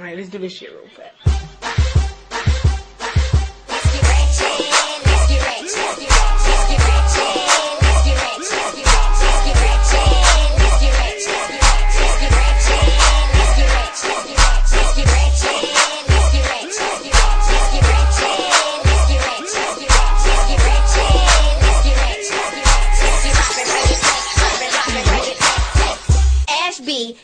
Alright, let's do this shit real fast.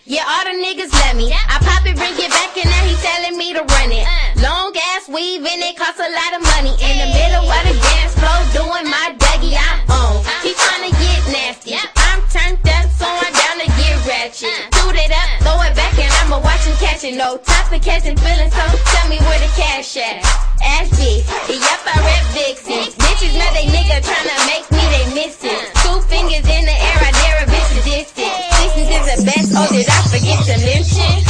Yeah, all the niggas love me. I pop it, bring it back, and now he telling me to run it. Long ass weave, and it costs a lot of money. In the middle of the dance floor, doing my Dougie, I'm on. He tryna get nasty. I'm turned up, so I'm down to get ratchet. Shoot it up, throw it back, and I'ma watch him catch it. No time for catching feelings, so tell me where the cash at. Ashby, yep, I rap Vixens. Bitches know they nigga tryna make me, they miss it. 2 fingers in the air, I dare a bitch to diss it. Vixens is the best, oh, did I forget to mention?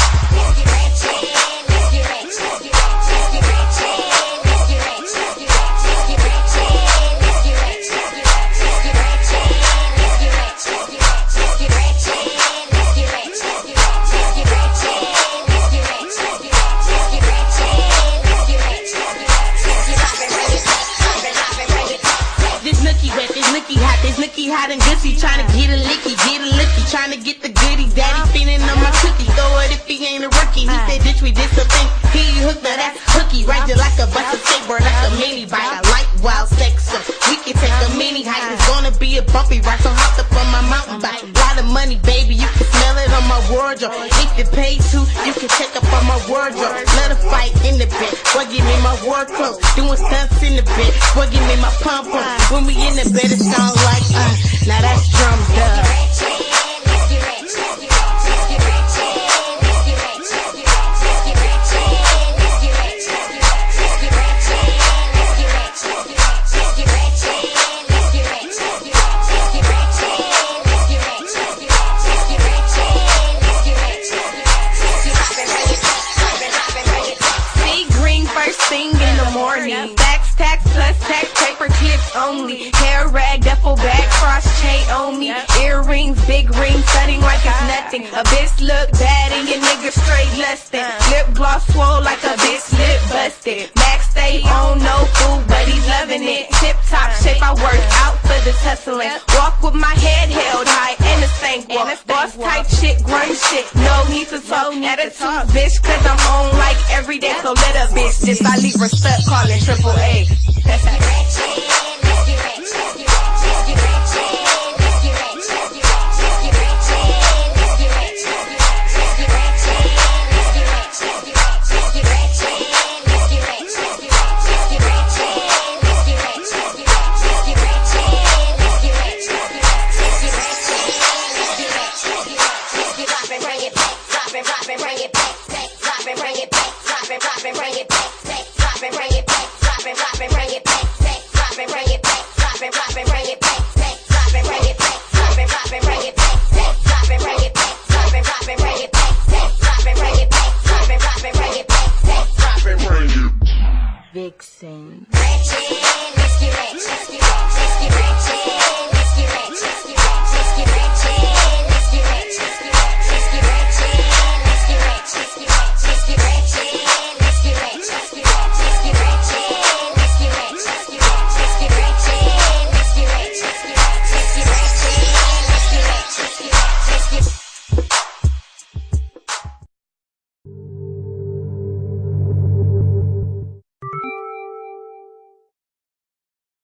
This nookie hot and goosey, tryna get a licky, tryna get the goodies. Daddy feeding on my cookie, throw it if he ain't a rookie. He said, bitch, we did something. He hooked, now that's hooky. Right there like a bus of skateboard, like a mini bike. I like wild sex, so we can take a mini hike. It's gonna be a bumpy ride, so hop up on my mountain bike. Lot of money, baby, you can smell it on my wardrobe. If you pay too, you can check up on my wardrobe. Let her fight in the bed, boy, give me my war clothes. Doing stunts in the bed, boy, give me my pump on. When we in the bed, it sounds like now that's drummed up. Thing in the morning. Stacks, tax plus tax, paper clips only. Hair rag, duffel bag, cross chain on me. Earrings, big rings, stunning like it's nothing. A bitch look bad and your nigga straight lustin'. Lip gloss swole like a bitch lip busted. Max stay on, no food, but he's loving it. Tip top shape, I work out for the tussling. Walk with my head held high and the stank walk. Boss type shit, grunt shit. No need to talk attitude, bitch, cause I'm on like every day. So let a bitch just I leave her stuck calling triple A. That's Vixens.